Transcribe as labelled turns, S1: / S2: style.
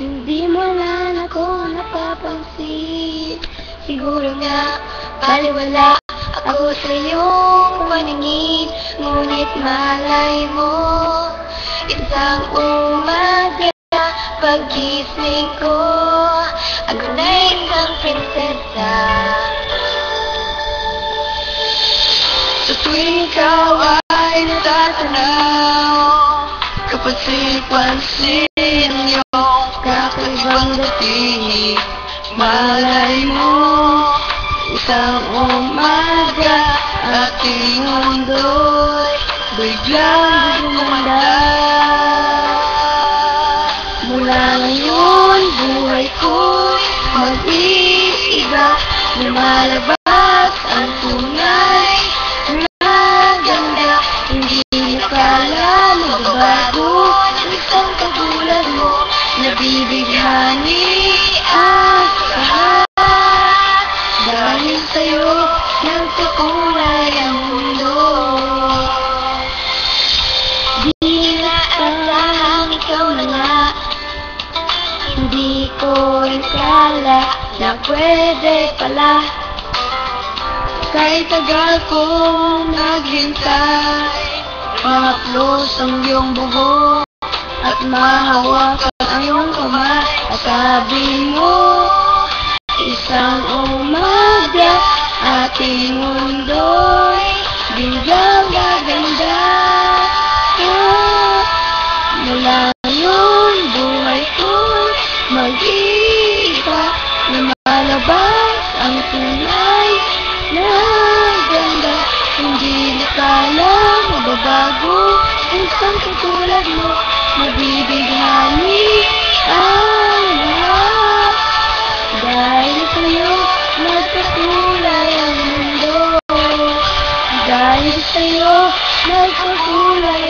S1: Hindi mo lang ako napapansin. Siguro nga, baliwala ako sa iyong paningin. Ngunit malay mo, isang umaga, paggising ko, ako na isang prinsesa. Sa tuwing ikaw ay natatanaw, kapansin-pansin ang iyong kakaibang dating. Malay mo, isang umaga, ating mundo'y biglang gumanda. Mula ngayon, buhay ko'y mag-iiba, lumalabas ang tunay na ganda. Hindi nakala magbabago ng isang katulad mo, nabibighani ang lahat. Dahil sa'yo, nagkakulay ang mundo. Di naasahang ikaw na nga, hindi ko ikala na pwede pala. Kahit tagal kong naghintay, mahaplos ang iyong buhok at mahawakan ang iyong kamay. At sabi mo, isang umaga, ating mundo'y biglang gaganda. Mula ngayon, buhay ko'y mag-iiba, lumalabas ang tunay na ganda. Hindi nakala mababago ang isang katulad mo, nabibighani ang lahat. Dahil sa'yo, nagkakulay ang mundo. Dahil sa'yo, nagkakulay